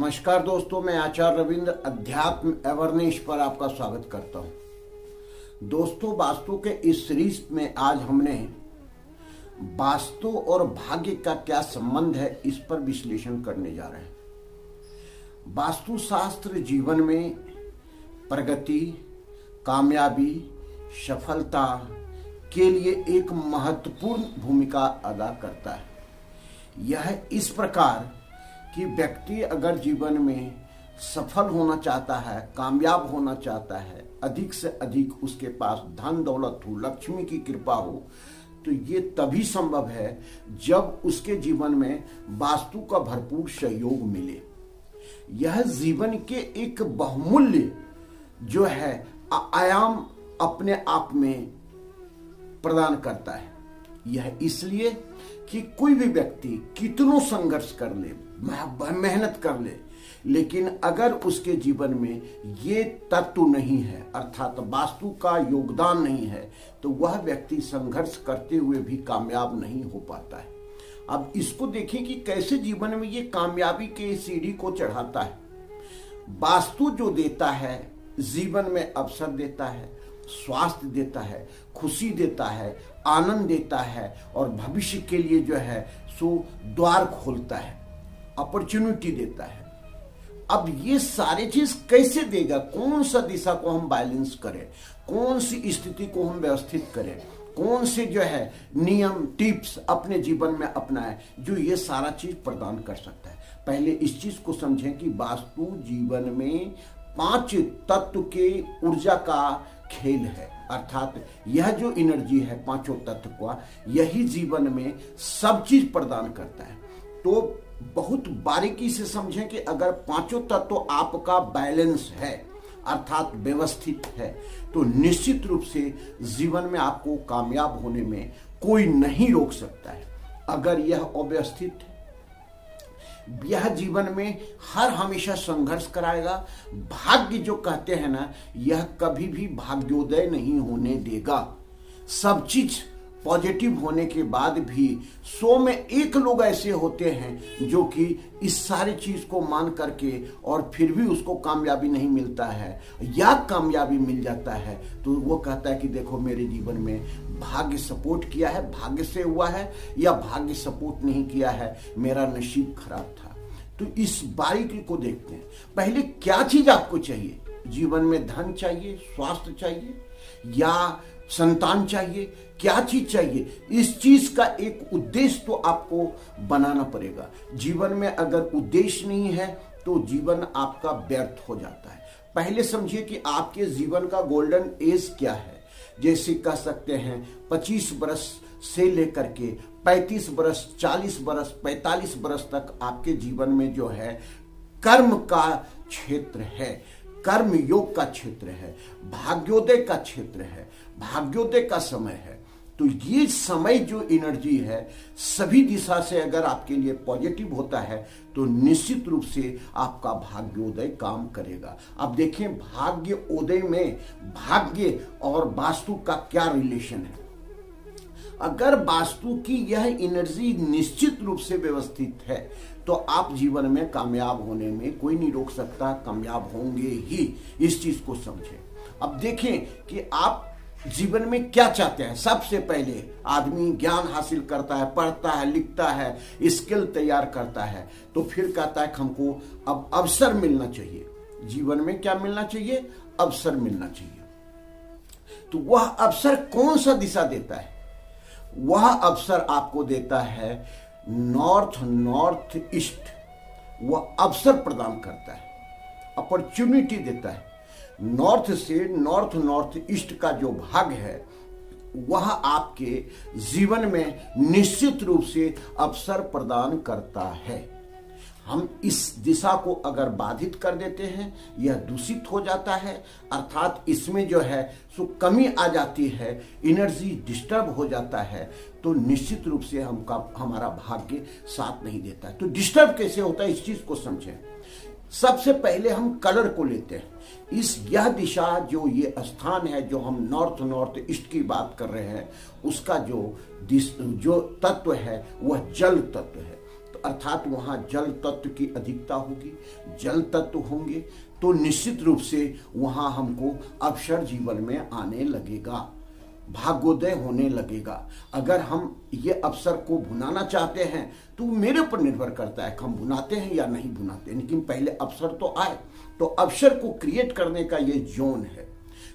नमस्कार दोस्तों, मैं आचार्य रविंद्र अध्यात्म अवेयरनेस पर आपका स्वागत करता हूं। दोस्तों, वास्तु के इस सीरीज में आज हमने वास्तु और भाग्य का क्या संबंध है इस पर विश्लेषण करने जा रहे हैं। वास्तु शास्त्र जीवन में प्रगति, कामयाबी, सफलता के लिए एक महत्वपूर्ण भूमिका अदा करता है। यह इस प्रकार कि व्यक्ति अगर जीवन में सफल होना चाहता है, कामयाब होना चाहता है, अधिक से अधिक उसके पास धन दौलत हो, लक्ष्मी की कृपा हो, तो ये तभी संभव है जब उसके जीवन में वास्तु का भरपूर सहयोग मिले। यह जीवन के एक बहुमूल्य जो है आयाम अपने आप में प्रदान करता है। यह इसलिए कि कोई भी व्यक्ति कितनों संघर्ष कर ले, मेहनत कर ले, लेकिन अगर उसके जीवन में ये तत्व नहीं है, अर्थात वास्तु का योगदान नहीं है, तो वह व्यक्ति संघर्ष करते हुए भी कामयाब नहीं हो पाता है। अब इसको देखें कि कैसे जीवन में ये कामयाबी के सीढ़ी को चढ़ाता है। वास्तु जो देता है, जीवन में अवसर देता है, स्वास्थ्य देता है, खुशी देता है, आनंद देता है और भविष्य के लिए जो है सो द्वार खोलता है, अपॉर्चुनिटी देता है। अब ये सारे चीज कैसे देगा? कौन सा दिशा को हम बैलेंस करें, कौन सी स्थिति को हम व्यवस्थित करें, कौन से जो है नियम टिप्स अपने जीवन में अपनाएं जो ये सारा चीज प्रदान कर सकता है। पहले इस चीज को समझें कि वास्तु जीवन में 5 तत्व के ऊर्जा का खेल है, अर्थात यह जो एनर्जी है पांचों तत्व का, यही जीवन में सब चीज प्रदान करता है। तो बहुत बारीकी से समझें कि अगर पांचों तत्व आपका बैलेंस है, अर्थात व्यवस्थित है, तो निश्चित रूप से जीवन में आपको कामयाब होने में कोई नहीं रोक सकता है। अगर यह अव्यवस्थित है, यह जीवन में हर हमेशा संघर्ष कराएगा। भाग्य जो कहते हैं ना, यह कभी भी भाग्योदय नहीं होने देगा। सब चीज पॉजिटिव होने के बाद भी 100 में 1 लोग ऐसे होते हैं जो कि इस सारी चीज को मान करके और फिर भी उसको कामयाबी नहीं मिलता है, या कामयाबी मिल जाता है तो वो कहता है कि देखो मेरे जीवन में भाग्य सपोर्ट किया है, भाग्य से हुआ है, या भाग्य सपोर्ट नहीं किया है, मेरा नसीब खराब था। तो इस बारीकी को देखते हैं। पहले क्या चीज आपको चाहिए? जीवन में धन चाहिए, स्वास्थ्य चाहिए, या संतान चाहिए? क्या चीज चाहिए? इस चीज का एक उद्देश्य तो आपको बनाना पड़ेगा। जीवन में अगर उद्देश्य नहीं है तो जीवन आपका व्यर्थ हो जाता है। पहले समझिए कि आपके जीवन का गोल्डन एज क्या है। जैसे कह सकते हैं 25 बरस से लेकर के 35 बरस, 40 बरस, 45 बरस तक आपके जीवन में जो है कर्म का क्षेत्र है, कर्म योग का क्षेत्र है, भाग्योदय का क्षेत्र है, भाग्योदय का समय है। तो ये समय जो एनर्जी है सभी दिशा से अगर आपके लिए पॉजिटिव होता है तो निश्चित रूप से आपका भाग्योदय काम करेगा। अब देखें भाग्योदय में भाग्य और वास्तु का क्या रिलेशन है। अगर वास्तु की यह एनर्जी निश्चित रूप से व्यवस्थित है तो आप जीवन में कामयाब होने में कोई नहीं रोक सकता, कामयाब होंगे ही। इस चीज को समझें। अब देखें कि आप जीवन में क्या चाहते हैं। सबसे पहले आदमी ज्ञान हासिल करता है, पढ़ता है, लिखता है, स्किल तैयार करता है, तो फिर कहता है कि हमको अब अवसर मिलना चाहिए। जीवन में क्या मिलना चाहिए? अवसर मिलना चाहिए। तो वह अवसर कौन सा दिशा देता है? वह अवसर आपको देता है नॉर्थ ईस्ट। वह अवसर प्रदान करता है, अपॉर्चुनिटी देता है। नॉर्थ से नॉर्थ ईस्ट का जो भाग है वह आपके जीवन में निश्चित रूप से अवसर प्रदान करता है। हम इस दिशा को अगर बाधित कर देते हैं, यह दूषित हो जाता है, अर्थात इसमें जो है सो कमी आ जाती है, एनर्जी डिस्टर्ब हो जाता है, तो निश्चित रूप से हमारा भाग्य साथ नहीं देता है। तो डिस्टर्ब कैसे होता है इस चीज को समझें। सबसे पहले हम कलर को लेते हैं। यह दिशा जो ये स्थान है जो हम नॉर्थ ईस्ट की बात कर रहे हैं, उसका जो तत्व है वह जल तत्व है। तो अर्थात वहां जल तत्व की अधिकता होगी, जल तत्व होंगे, तो निश्चित रूप से वहां हमको अवसर जीवन में आने लगेगा, भाग्योदय होने लगेगा। अगर हम ये अवसर को भुनाना चाहते हैं तो मेरे ऊपर निर्भर करता है कि हम भुनाते हैं या नहीं भुनाते, लेकिन पहले अवसर तो आए। तो अवसर को क्रिएट करने का ये जोन है।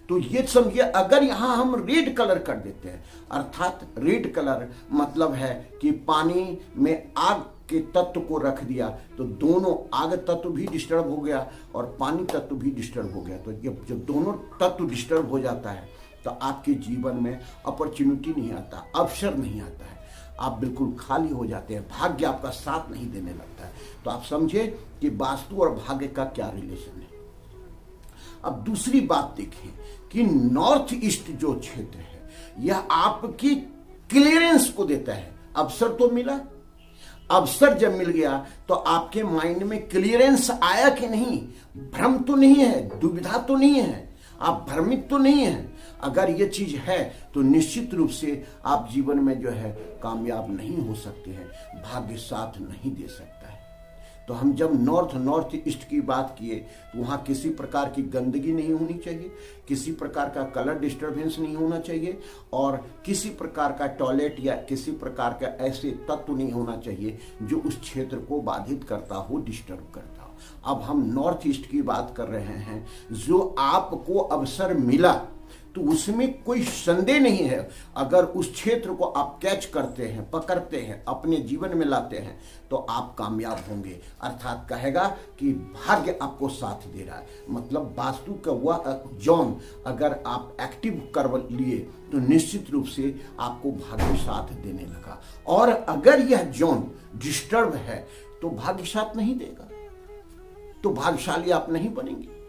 तो ये समझिए, अगर यहां हम रेड कलर कर देते हैं, अर्थात रेड कलर मतलब है कि पानी में आग के तत्व को रख दिया, तो दोनों आग तत्व भी डिस्टर्ब हो गया और पानी तत्व भी डिस्टर्ब हो गया। तो जब दोनों तत्व डिस्टर्ब हो जाता है तो आपके जीवन में अपॉर्चुनिटी नहीं आता, अवसर नहीं आता है, आप बिल्कुल खाली हो जाते हैं, भाग्य आपका साथ नहीं देने लगता है। तो आप समझे कि वास्तु और भाग्य का क्या रिलेशन है। अब दूसरी बात देखें कि नॉर्थ ईस्ट जो क्षेत्र है यह आपकी क्लियरेंस को देता है। अवसर तो मिला, अवसर जब मिल गया तो आपके माइंड में क्लियरेंस आया कि नहीं, भ्रम तो नहीं है, दुविधा तो नहीं है, आप भ्रमित तो नहीं है। अगर ये चीज है तो निश्चित रूप से आप जीवन में जो है कामयाब नहीं हो सकते हैं, भाग्य साथ नहीं दे सकता है। तो हम जब नॉर्थ ईस्ट की बात किए तो वहां किसी प्रकार की गंदगी नहीं होनी चाहिए, किसी प्रकार का कलर डिस्टर्बेंस नहीं होना चाहिए और किसी प्रकार का टॉयलेट या किसी प्रकार का ऐसे तत्व नहीं होना चाहिए जो उस क्षेत्र को बाधित करता हो, डिस्टर्ब करता हो। अब हम नॉर्थ ईस्ट की बात कर रहे हैं। जो आपको अवसर मिला तो उसमें कोई संदेह नहीं है, अगर उस क्षेत्र को आप कैच करते हैं, पकड़ते हैं, अपने जीवन में लाते हैं तो आप कामयाब होंगे। अर्थात कहेगा कि भाग्य आपको साथ दे रहा है। मतलब वास्तु का वह जोन अगर आप एक्टिव कर लिए तो निश्चित रूप से आपको भाग्य साथ देने लगा, और अगर यह जोन डिस्टर्ब है तो भाग्य साथ नहीं देगा, तो भाग्यशाली आप नहीं बनेंगे।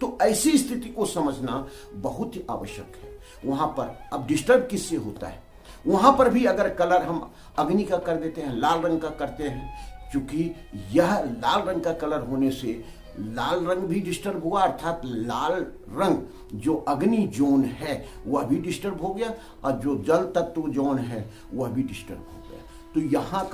तो ऐसी स्थिति को समझना बहुत ही आवश्यक है। वहां पर अब डिस्टर्ब किससे होता है, वहां पर भी अगर कलर हम अग्नि का कर देते हैं, लाल रंग का करते हैं, क्योंकि यह लाल रंग का कलर होने से लाल रंग भी डिस्टर्ब हुआ, अर्थात लाल रंग जो अग्नि जोन है वह भी डिस्टर्ब हो गया और जो जल तत्व जोन है वह भी डिस्टर्ब हो गया। तो यहाँ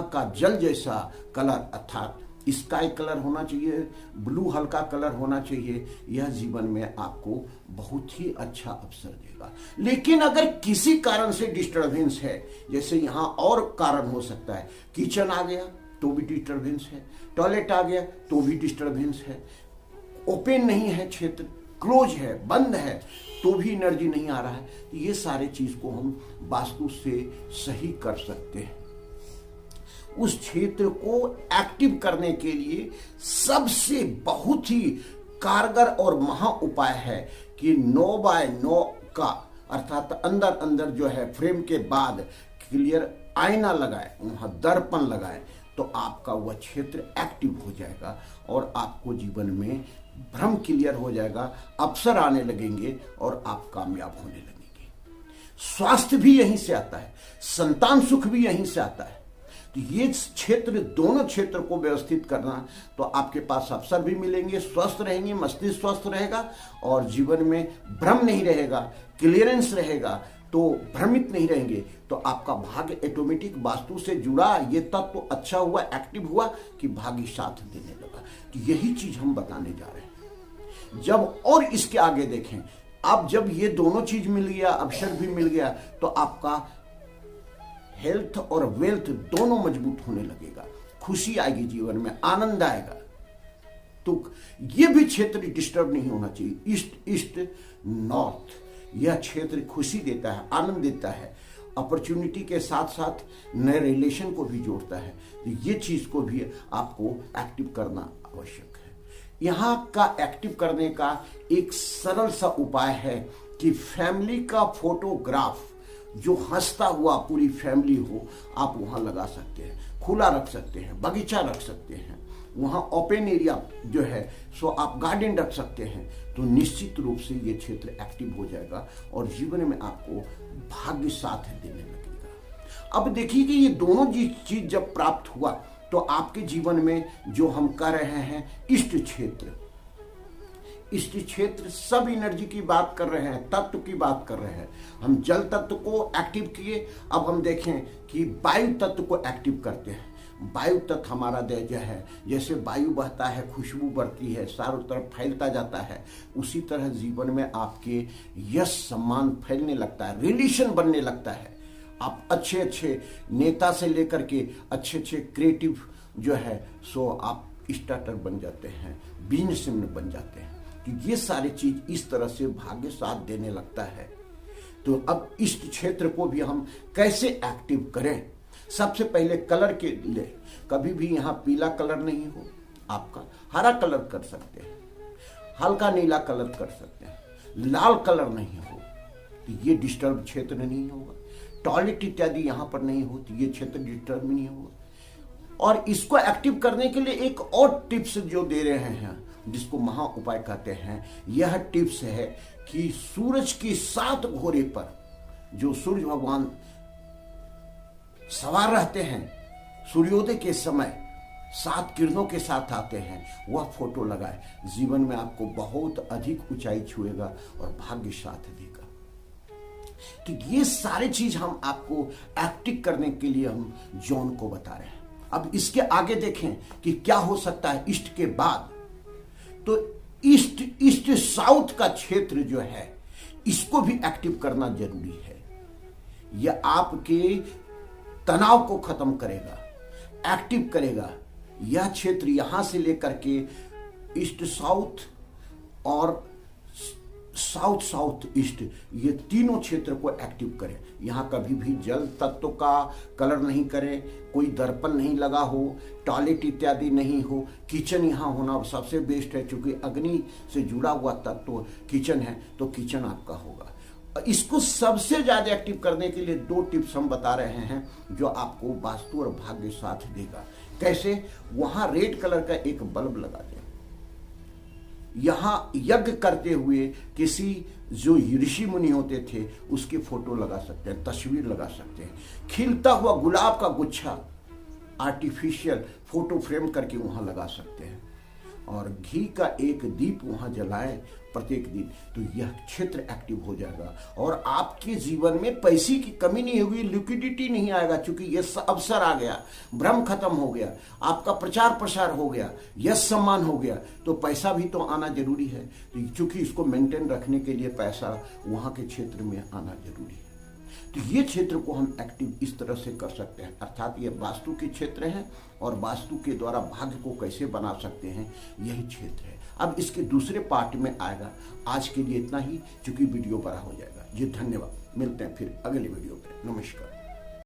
का जल जैसा कलर अर्थात स्काई कलर होना चाहिए, ब्लू हल्का कलर होना चाहिए। यह जीवन में आपको बहुत ही अच्छा अवसर देगा। लेकिन अगर किसी कारण से डिस्टर्बेंस है, जैसे यहाँ और कारण हो सकता है, किचन आ गया तो भी डिस्टर्बेंस है, टॉयलेट आ गया तो भी डिस्टर्बेंस है, ओपन नहीं है क्षेत्र, क्लोज है, बंद है तो भी एनर्जी नहीं आ रहा है, तो ये सारे चीज को हम वास्तु से सही कर सकते हैं। उस क्षेत्र को एक्टिव करने के लिए सबसे बहुत ही कारगर और महा उपाय है कि 9x9 का अर्थात अंदर अंदर जो है फ्रेम के बाद क्लियर आईना लगाए, वहां दर्पण लगाए, तो आपका वह क्षेत्र एक्टिव हो जाएगा और आपको जीवन में भ्रम क्लियर हो जाएगा, अवसर आने लगेंगे और आप कामयाब होने लगेंगे। स्वास्थ्य भी यहीं से आता है, संतान सुख भी यहीं से आता है। तो ये क्षेत्र, दोनों क्षेत्र को व्यवस्थित करना, तो आपके पास अवसर भी मिलेंगे, स्वस्थ रहेंगे, मस्तिष्क स्वस्थ रहेगा और जीवन में भ्रम नहीं रहेगा, क्लियरेंस रहेगा, तो भ्रमित नहीं रहेंगे, तो आपका भाग्य ऑटोमेटिक वास्तु से जुड़ा, ये तत्व तो अच्छा हुआ, एक्टिव हुआ कि भाग्य साथ देने लगा। तो यही चीज हम बताने जा रहे हैं। जब और इसके आगे देखें, अब जब ये दोनों चीज मिल गया, अवसर भी मिल गया, तो आपका हेल्थ और वेल्थ दोनों मजबूत होने लगेगा, खुशी आएगी जीवन में, आनंद आएगा। तो ये भी क्षेत्र डिस्टर्ब नहीं होना चाहिए। ईस्ट नॉर्थ यह क्षेत्र खुशी देता है, आनंद देता है, अपॉर्चुनिटी के साथ साथ नए रिलेशन को भी जोड़ता है। तो ये चीज को भी आपको एक्टिव करना आवश्यक है। यहाँ का एक्टिव करने का एक सरल सा उपाय है कि फैमिली का फोटोग्राफ जो हंसता हुआ पूरी फैमिली हो, आप वहां लगा सकते हैं, खुला रख सकते हैं, बगीचा रख सकते हैं, वहां ओपन एरिया जो है सो आप गार्डन रख सकते हैं। तो निश्चित रूप से ये क्षेत्र एक्टिव हो जाएगा और जीवन में आपको भाग्य साथ देने लगेगा। अब देखिए कि ये दोनों चीज जब प्राप्त हुआ तो आपके जीवन में जो हम कर रहे हैं इष्ट क्षेत्र सब एनर्जी की बात कर रहे हैं, तत्व की बात कर रहे हैं। हम जल तत्व को एक्टिव किए, अब हम देखें कि वायु तत्व को एक्टिव करते हैं। वायु तत्व हमारा जो है, जैसे वायु बहता है, खुशबू बढ़ती है, चारों तरफ फैलता जाता है, उसी तरह जीवन में आपके यश सम्मान फैलने लगता है, रिलेशन बनने लगता है। आप अच्छे अच्छे नेता से लेकर के अच्छे अच्छे क्रिएटिव जो है सो आप स्टार्टर बन जाते हैं, बिजनेसमैन बन जाते हैं। कि ये सारी चीज इस तरह से भाग्य साथ देने लगता है। तो अब इस क्षेत्र को भी हम कैसे एक्टिव करें? सबसे पहले कलर के लिए कभी भी यहाँ पीला कलर नहीं हो, आपका हरा कलर कर सकते हैं, हल्का नीला कलर कर सकते हैं, लाल कलर नहीं हो तो ये डिस्टर्ब क्षेत्र नहीं होगा। टॉयलेट इत्यादि यहाँ पर नहीं हो तो ये क्षेत्र डिस्टर्ब नहीं होगा। और इसको एक्टिव करने के लिए एक और टिप्स जो दे रहे हैं, जिसको महा उपाय कहते हैं, यह टिप्स है कि सूरज के 7 घोड़े पर जो सूर्य भगवान सवार रहते हैं, सूर्योदय के समय 7 किरणों के साथ आते हैं, वह फोटो लगाए। जीवन में आपको बहुत अधिक ऊंचाई छुएगा और भाग्य साथ देगा। तो ये सारी चीज हम आपको एक्टिव करने के लिए हम जॉन को बता रहे हैं। अब इसके आगे देखें कि क्या हो सकता है ईस्ट के बाद। तो ईस्ट साउथ का क्षेत्र जो है, इसको भी एक्टिव करना जरूरी है। यह आपके तनाव को खत्म करेगा, एक्टिव करेगा। यह क्षेत्र यहां से लेकर के ईस्ट साउथ और साउथ ईस्ट, ये तीनों क्षेत्र को एक्टिव करें। यहाँ कभी भी जल तत्व का कलर नहीं करें, कोई दर्पण नहीं लगा हो, टॉयलेट इत्यादि नहीं हो, किचन यहाँ होना सबसे बेस्ट है, क्योंकि अग्नि से जुड़ा हुआ तत्व किचन है, तो किचन आपका होगा। इसको सबसे ज्यादा एक्टिव करने के लिए 2 टिप्स हम बता रहे हैं जो आपको वास्तु और भाग्य साथ देगा। कैसे? वहां रेड कलर का एक बल्ब लगा दें। यहां यज्ञ करते हुए किसी जो ऋषि मुनि होते थे उसकी फोटो लगा सकते हैं, तस्वीर लगा सकते हैं। खिलता हुआ गुलाब का गुच्छा आर्टिफिशियल फोटो फ्रेम करके वहां लगा सकते हैं, और घी का एक दीप वहां जलाएं प्रत्येक दिन, तो यह क्षेत्र एक्टिव हो जाएगा और आपके जीवन में पैसे की कमी नहीं होगी, लिक्विडिटी नहीं आएगा, क्योंकि यह अवसर आ गया, भ्रम खत्म हो गया, आपका प्रचार प्रसार हो गया, यश सम्मान हो गया, तो पैसा भी तो आना जरूरी है। तो चूंकि इसको मेंटेन रखने के लिए पैसा वहां के क्षेत्र में आना जरूरी है। तो ये क्षेत्र को हम एक्टिव इस तरह से कर सकते हैं, अर्थात ये वास्तु के क्षेत्र हैं और वास्तु के द्वारा भाग्य को कैसे बना सकते हैं, यही क्षेत्र है। अब इसके दूसरे पार्ट में आएगा। आज के लिए इतना ही, क्योंकि वीडियो बड़ा हो जाएगा। जी धन्यवाद, मिलते हैं फिर अगले वीडियो पे। नमस्कार।